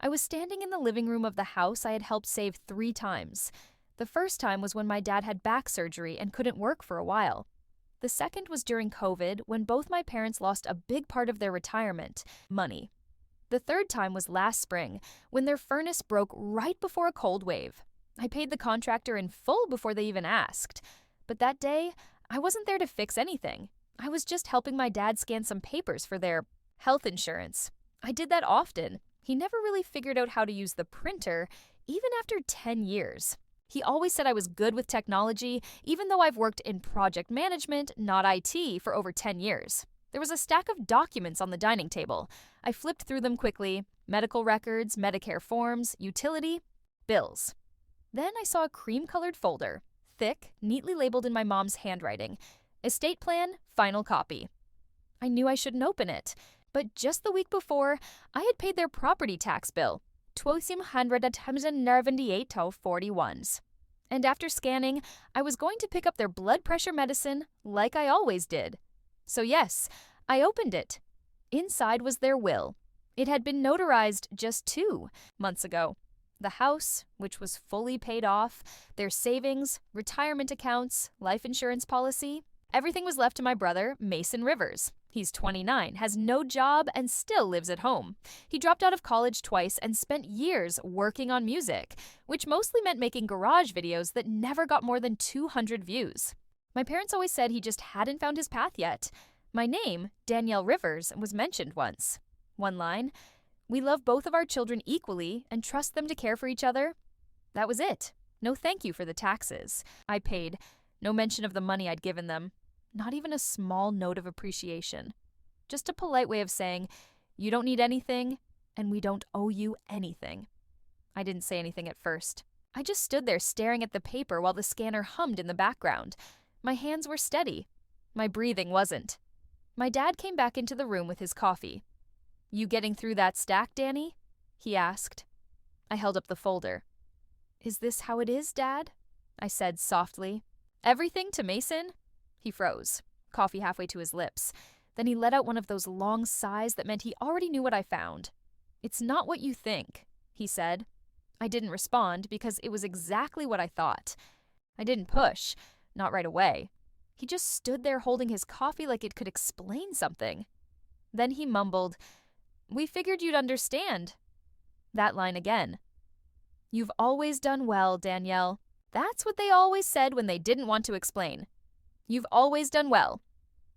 I was standing in the living room of the house I had helped save 3 times. The first time was when my dad had back surgery and couldn't work for a while. The second was during COVID, when both my parents lost a big part of their retirement money. The third time was last spring, when their furnace broke right before a cold wave. I paid the contractor in full before they even asked. But that day, I wasn't there to fix anything. I was just helping my dad scan some papers for their health insurance. I did that often. He never really figured out how to use the printer, even after 10 years. He always said I was good with technology, even though I've worked in project management, not IT, for over 10 years. There was a stack of documents on the dining table. I flipped through them quickly: medical records, Medicare forms, utility, bills. Then I saw a cream-colored folder, thick, neatly labeled in my mom's handwriting. Estate plan, final copy. I knew I shouldn't open it, but just the week before, I had paid their property tax bill, $1,298.41. And after scanning, I was going to pick up their blood pressure medicine like I always did. So yes, I opened it. Inside was their will. It had been notarized just 2 months ago. The house, which was fully paid off, their savings, retirement accounts, life insurance policy, everything was left to my brother, Mason Rivers. He's 29, has no job, and still lives at home. He dropped out of college twice and spent years working on music, which mostly meant making garage videos that never got more than 200 views. My parents always said he just hadn't found his path yet. My name, Danielle Rivers, was mentioned once. One line: "We love both of our children equally and trust them to care for each other." That was it. No thank you for the taxes I paid. No mention of the money I'd given them. Not even a small note of appreciation. Just a polite way of saying, "You don't need anything, and we don't owe you anything." I didn't say anything at first. I just stood there staring at the paper while the scanner hummed in the background. My hands were steady. My breathing wasn't. My dad came back into the room with his coffee. "You getting through that stack, Danny?" he asked. I held up the folder. "Is this how it is, Dad?" I said softly. "Everything to Mason?" He froze, coffee halfway to his lips. Then he let out one of those long sighs that meant he already knew what I found. "It's not what you think," he said. I didn't respond because it was exactly what I thought. I didn't push, not right away. He just stood there holding his coffee like it could explain something. Then he mumbled, "We figured you'd understand." That line again. "You've always done well, Danielle." That's what they always said when they didn't want to explain. "You've always done well."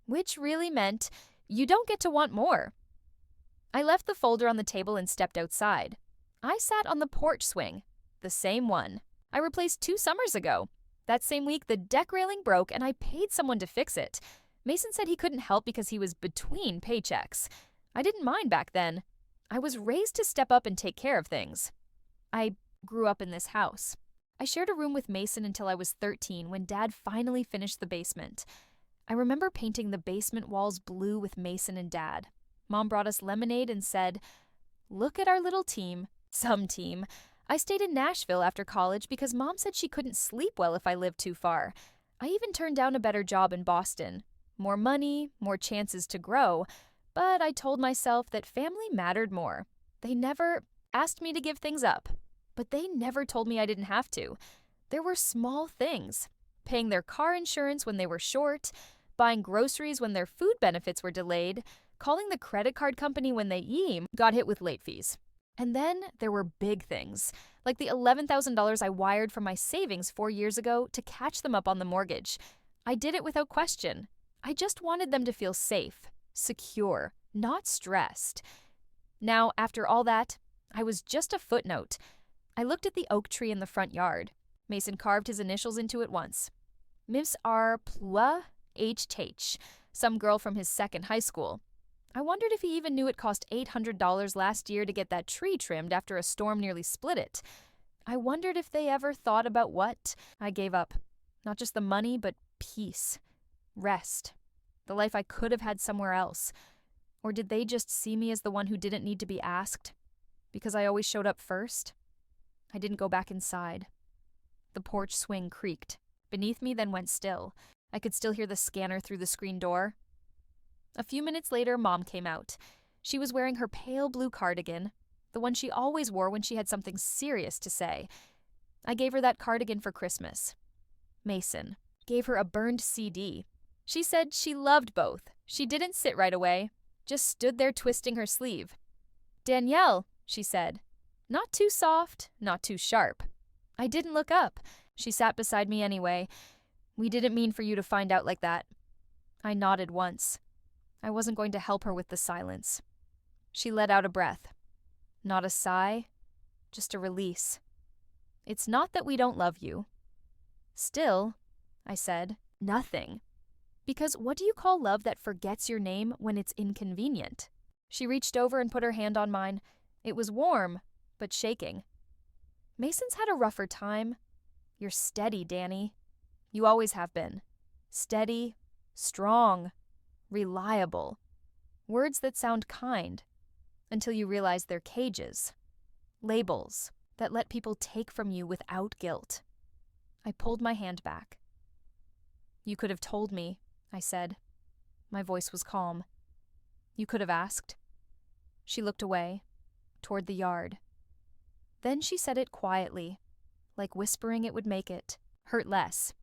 Which really meant, you don't get to want more. I left the folder on the table and stepped outside. I sat on the porch swing, the same one I replaced 2 summers ago. That same week, the deck railing broke and I paid someone to fix it. Mason said he couldn't help because he was between paychecks. I didn't mind back then. I was raised to step up and take care of things. I grew up in this house. I shared a room with Mason until I was 13 when Dad finally finished the basement. I remember painting the basement walls blue with Mason and Dad. Mom brought us lemonade and said, "Look at our little team." Some team. I stayed in Nashville after college because Mom said she couldn't sleep well if I lived too far. I even turned down a better job in Boston. More money, more chances to grow. But I told myself that family mattered more. They never asked me to give things up. But they never told me I didn't have to. There were small things. Paying their car insurance when they were short, buying groceries when their food benefits were delayed, calling the credit card company when they got hit with late fees. And then there were big things, like the $11,000 I wired from my savings 4 years ago to catch them up on the mortgage. I did it without question. I just wanted them to feel safe, secure, not stressed. Now, after all that, I was just a footnote. I looked at the oak tree in the front yard. Mason carved his initials into it once. Miss R. Plua H. Tate, some girl from his second high school. I wondered if he even knew it cost $800 last year to get that tree trimmed after a storm nearly split it. I wondered if they ever thought about what I gave up. Not just the money, but peace, rest, the life I could have had somewhere else. Or did they just see me as the one who didn't need to be asked? Because I always showed up first? I didn't go back inside. The porch swing creaked. Beneath me then went still. I could still hear the scanner through the screen door. A few minutes later, Mom came out. She was wearing her pale blue cardigan. the one she always wore when she had something serious to say. I gave her that cardigan for Christmas. Mason gave her a burned CD. She said she loved both. She didn't sit right away, just stood there twisting her sleeve. "Danielle," she said. Not too soft, not too sharp. I didn't look up. She sat beside me anyway. "We didn't mean for you to find out like that." I nodded once. I wasn't going to help her with the silence. She let out a breath. Not a sigh, just a release. "It's not that we don't love you." "Still," I said, "nothing. Because what do you call love that forgets your name when it's inconvenient?" She reached over and put her hand on mine. It was warm, but shaking. "Mason's had a rougher time. You're steady, Danny. You always have been. Steady, strong, reliable. Words that sound kind, until you realize they're cages. Labels that let people take from you without guilt." I pulled my hand back. "You could have told me," I said. My voice was calm. "You could have asked." She looked away, toward the yard. Then she said it quietly, like whispering it would make it hurt less.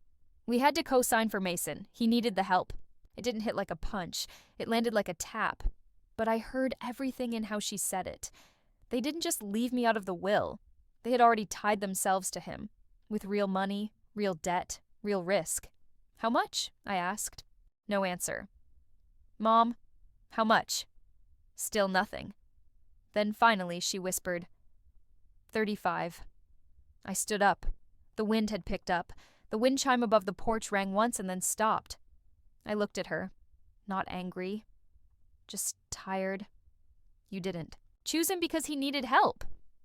"We had to co-sign for Mason. He needed the help. It didn't hit like a punch. It landed like a tap. But I heard everything in how she said it. They didn't just leave me out of the will. They had already tied themselves to him, with real money, real debt, real risk." "How much?" I asked. No answer. "Mom, how much?" Still nothing. Then finally she whispered, 35. I stood up. The wind had picked up. The wind chime above the porch rang once and then stopped. I looked at her. Not angry. Just tired. "You didn't choose him because he needed help.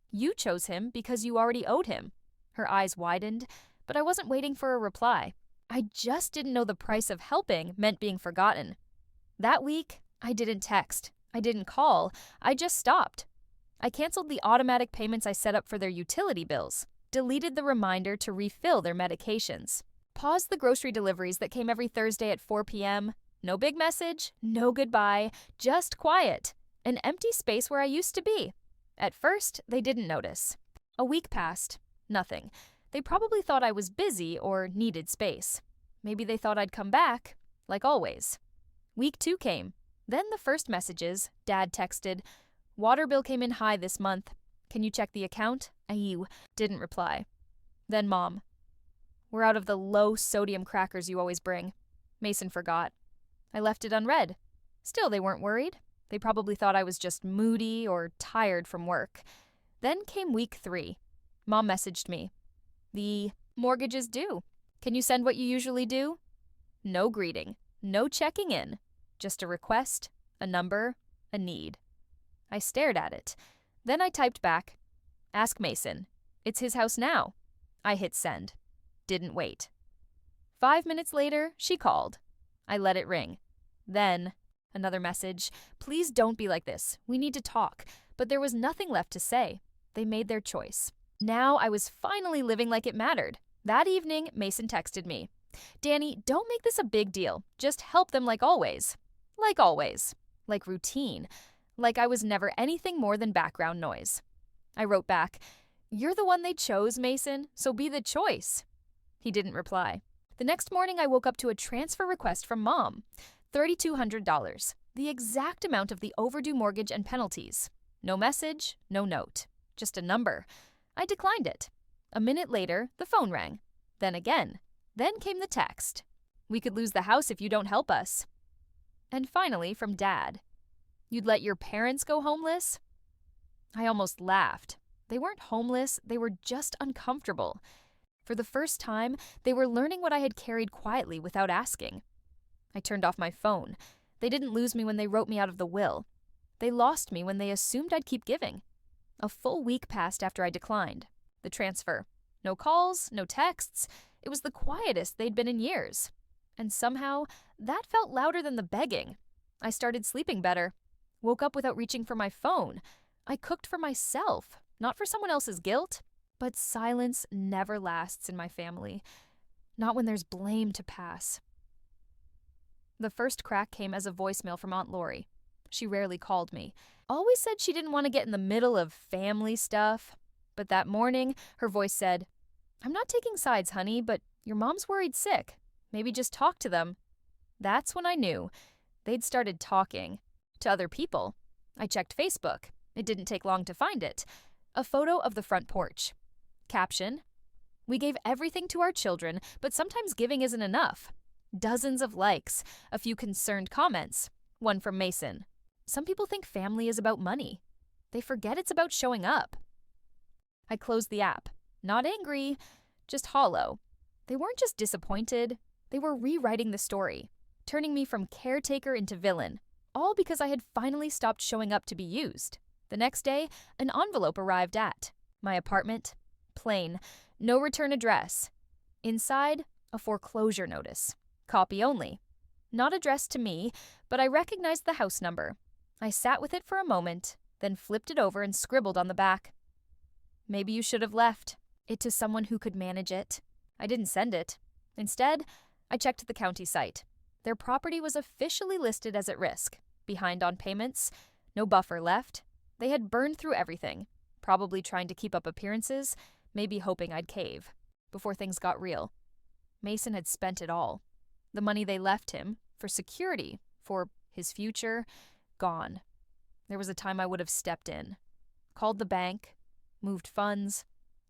You chose him because you already owed him." Her eyes widened, but I wasn't waiting for a reply. I just didn't know the price of helping meant being forgotten. That week, I didn't text. I didn't call. I just stopped. I canceled the automatic payments I set up for their utility bills, deleted the reminder to refill their medications, paused the grocery deliveries that came every Thursday at 4 p.m. No big message, no goodbye, just quiet. An empty space where I used to be. At first, they didn't notice. A week passed. Nothing. They probably thought I was busy or needed space. Maybe they thought I'd come back, like always. Week 2 came. Then the first messages. Dad texted, "Water bill came in high this month. Can you check the account?" I didn't reply. Then Mom, "We're out of the low-sodium crackers you always bring." Mason forgot. I left it unread. Still, they weren't worried. They probably thought I was just moody or tired from work. Then came week 3. Mom messaged me. "The mortgage is due. Can you send what you usually do?" No greeting. No checking in. Just a request, a number, a need. I stared at it. Then I typed back, "Ask Mason. It's his house now." I hit send. Didn't wait. 5 minutes later, she called. I let it ring. Then, another message. "Please don't be like this. We need to talk." But there was nothing left to say. They made their choice. Now I was finally living like it mattered. That evening, Mason texted me. "Danny, don't make this a big deal. Just help them like always." Like always. Like routine. Like I was never anything more than background noise. I wrote back, "You're the one they chose, Mason, so be the choice." He didn't reply. The next morning I woke up to a transfer request from Mom. $3,200. The exact amount of the overdue mortgage and penalties. No message, no note. Just a number. I declined it. A minute later, the phone rang. Then again. Then came the text. "We could lose the house if you don't help us." And finally, from Dad. "You'd let your parents go homeless?" I almost laughed. They weren't homeless, they were just uncomfortable. For the first time, they were learning what I had carried quietly without asking. I turned off my phone. They didn't lose me when they wrote me out of the will. They lost me when they assumed I'd keep giving. A full week passed after I declined. The transfer. No calls, no texts. It was the quietest they'd been in years. And somehow, that felt louder than the begging. I started sleeping better. Woke up without reaching for my phone. I cooked for myself, not for someone else's guilt. But silence never lasts in my family. Not when there's blame to pass. The first crack came as a voicemail from Aunt Lori. She rarely called me. always said she didn't want to get in the middle of family stuff. But that morning, her voice said, "I'm not taking sides, honey, but your mom's worried sick. Maybe just talk to them." That's when I knew they'd started talking to other people. I checked Facebook. It didn't take long to find it. A photo of the front porch. Caption: "We gave everything to our children, but sometimes giving isn't enough." Dozens of likes, a few concerned comments. One from Mason: "Some people think family is about money. They forget it's about showing up." I closed the app. Not angry, just hollow. They weren't just disappointed. They were rewriting the story, turning me from caretaker into villain, all because I had finally stopped showing up to be used. The next day, an envelope arrived at my apartment. Plain, no return address. Inside, a foreclosure notice. Copy only. Not addressed to me, but I recognized the house number. I sat with it for a moment, then flipped it over and scribbled on the back: "Maybe you should have left it to someone who could manage it." I didn't send it. Instead, I checked the county site. Their property was officially listed as at risk, behind on payments, no buffer left. They had burned through everything, probably trying to keep up appearances, maybe hoping I'd cave, before things got real. Mason had spent it all. The money they left him, for security, for his future, gone. There was a time I would have stepped in, called the bank, moved funds,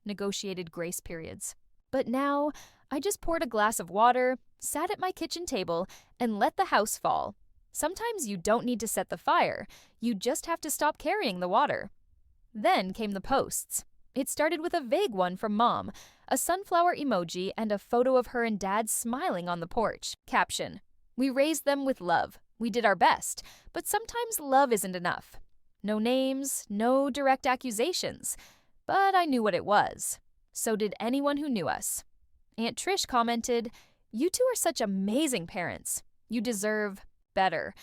negotiated grace periods. But now, I just poured a glass of water, sat at my kitchen table, and let the house fall. Sometimes you don't need to set the fire, you just have to stop carrying the water. Then came the posts. It started with a vague one from Mom, a sunflower emoji and a photo of her and Dad smiling on the porch. Caption: "We raised them with love. We did our best, but sometimes love isn't enough." No names, no direct accusations, but I knew what it was. So did anyone who knew us. Aunt Trish commented, "You two are such amazing parents. You deserve better."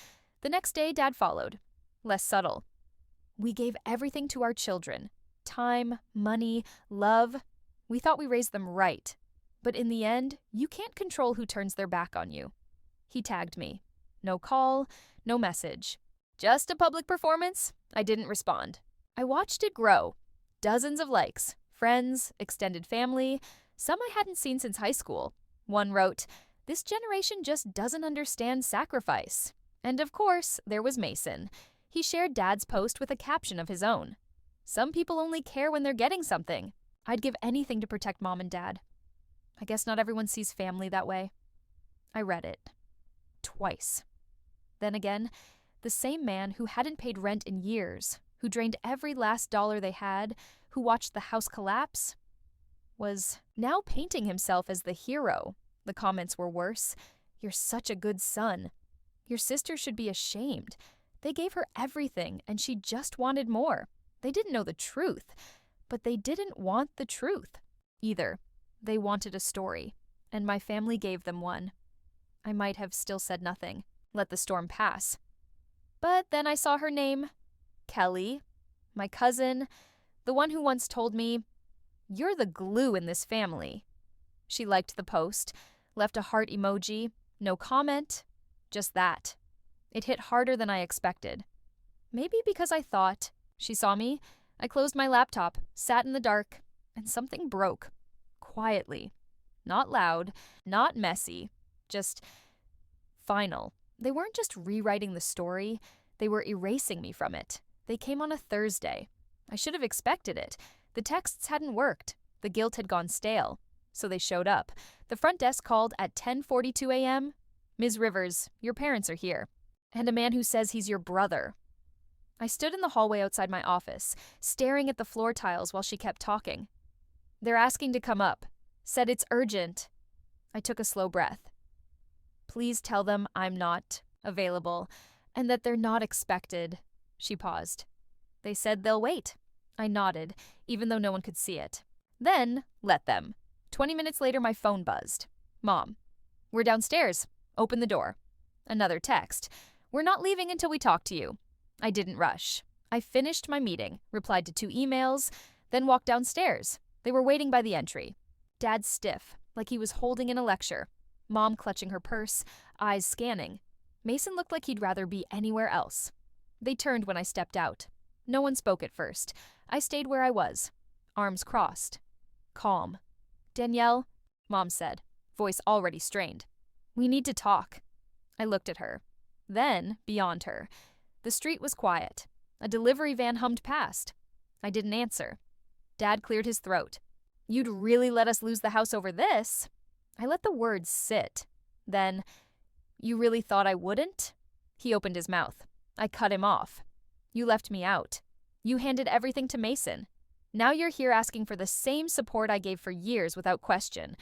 The next day, Dad followed. Less subtle. "We gave everything to our children. Time, money, love. We thought we raised them right. But in the end, you can't control who turns their back on you." He tagged me. No call, no message. Just a public performance? I didn't respond. I watched it grow. Dozens of likes. Friends, extended family, some I hadn't seen since high school. One wrote, "This generation just doesn't understand sacrifice." And of course, there was Mason. He shared Dad's post with a caption of his own. "Some people only care when they're getting something. I'd give anything to protect Mom and Dad." I guess not everyone sees family that way. I read it. Twice. Then again, the same man who hadn't paid rent in years, who drained every last dollar they had, who watched the house collapse, was now painting himself as the hero. The comments were worse. "You're such a good son. Your sister should be ashamed. They gave her everything and she just wanted more. They didn't know the truth, but they didn't want the truth either. They wanted a story, and my family gave them one." I might have still said nothing, let the storm pass. But then I saw her name, Kelly, my cousin, the one who once told me, "You're the glue in this family." She liked the post, left a heart emoji, no comment, just that. It hit harder than I expected. Maybe because I thought she saw me. I closed my laptop, sat in the dark, and something broke. Quietly. Not loud, not messy, just final. They weren't just rewriting the story, they were erasing me from it. They came on a Thursday. I should have expected it. The texts hadn't worked. The guilt had gone stale. So they showed up. The front desk called at 10:42 a.m. "Ms. Rivers, your parents are here." And a man who says he's your brother. I stood in the hallway outside my office, staring at the floor tiles while she kept talking. "They're asking to come up. Said it's urgent." I took a slow breath. "Please tell them I'm not available and that they're not expected." She paused. "They said they'll wait." I nodded, even though no one could see it. Then, let them. 20 minutes later, my phone buzzed. "Mom, we're downstairs. Open the door." Another text. "We're not leaving until we talk to you." I didn't rush. I finished my meeting, replied to 2 emails, then walked downstairs. They were waiting by the entry. Dad stiff, like he was holding in a lecture. Mom clutching her purse, eyes scanning. Mason looked like he'd rather be anywhere else. They turned when I stepped out. No one spoke at first. I stayed where I was, arms crossed. Calm. "Danielle," Mom said, voice already strained. "We need to talk." I looked at her. Then, beyond her. The street was quiet. A delivery van hummed past. I didn't answer. Dad cleared his throat. "You'd really let us lose the house over this?" I let the words sit. Then, "You really thought I wouldn't?" He opened his mouth. I cut him off. "You left me out. You handed everything to Mason. Now you're here asking for the same support I gave for years without question."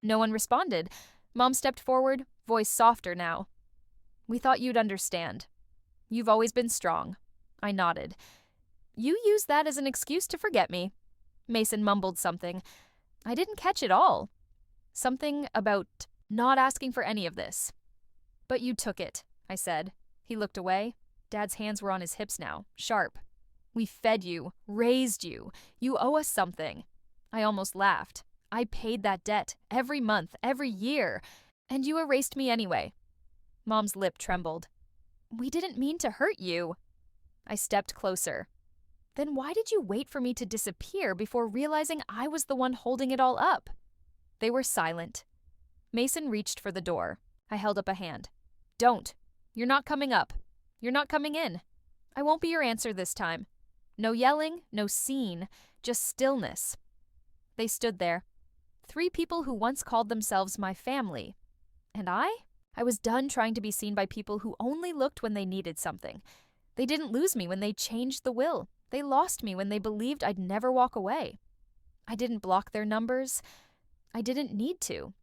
No one responded. Mom stepped forward, voice softer now. "We thought you'd understand. You've always been strong." I nodded. "You use that as an excuse to forget me." Mason mumbled something. I didn't catch it all. Something about not asking for any of this. "But you took it," I said. He looked away. Dad's hands were on his hips now, sharp. "We fed you, raised you. You owe us something." I almost laughed. I paid that debt every month, every year. And you erased me anyway. Mom's lip trembled. "We didn't mean to hurt you." I stepped closer. "Then why did you wait for me to disappear before realizing I was the one holding it all up?" They were silent. Mason reached for the door. I held up a hand. "Don't. You're not coming up. You're not coming in. I won't be your answer this time. No yelling, no scene, just stillness." They stood there. 3 people who once called themselves my family. And I was done trying to be seen by people who only looked when they needed something. They didn't lose me when they changed the will. They lost me when they believed I'd never walk away. I didn't block their numbers. I didn't need to.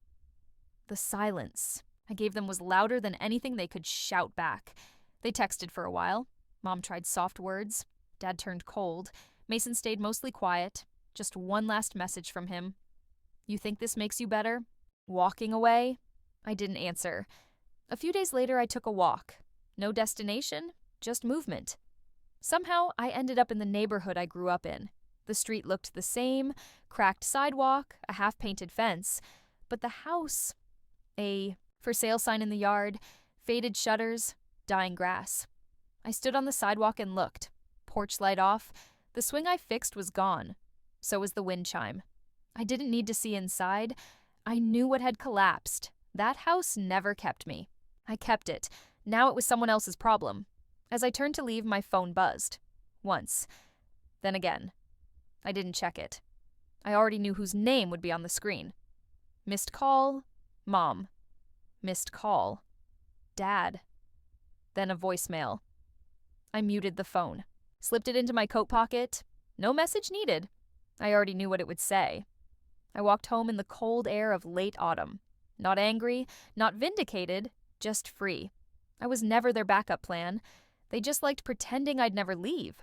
The silence I gave them was louder than anything they could shout back. They texted for a while. Mom tried soft words. Dad turned cold. Mason stayed mostly quiet. Just one last message from him. "You think this makes you better? Walking away?" I didn't answer. A few days later, I took a walk. No destination, just movement. Somehow, I ended up in the neighborhood I grew up in. The street looked the same, cracked sidewalk, a half-painted fence. But the house, a for sale sign in the yard, faded shutters, dying grass. I stood on the sidewalk and looked. Porch light off. The swing I fixed was gone. So was the wind chime. I didn't need to see inside. I knew what had collapsed. That house never kept me. I kept it. Now it was someone else's problem. As I turned to leave, my phone buzzed. Once. Then again. I didn't check it. I already knew whose name would be on the screen. Missed call. Mom. Missed call. Dad. Then a voicemail. I muted the phone. Slipped it into my coat pocket. No message needed. I already knew what it would say. I walked home in the cold air of late autumn. Not angry, not vindicated, just free. I was never their backup plan. They just liked pretending I'd never leave.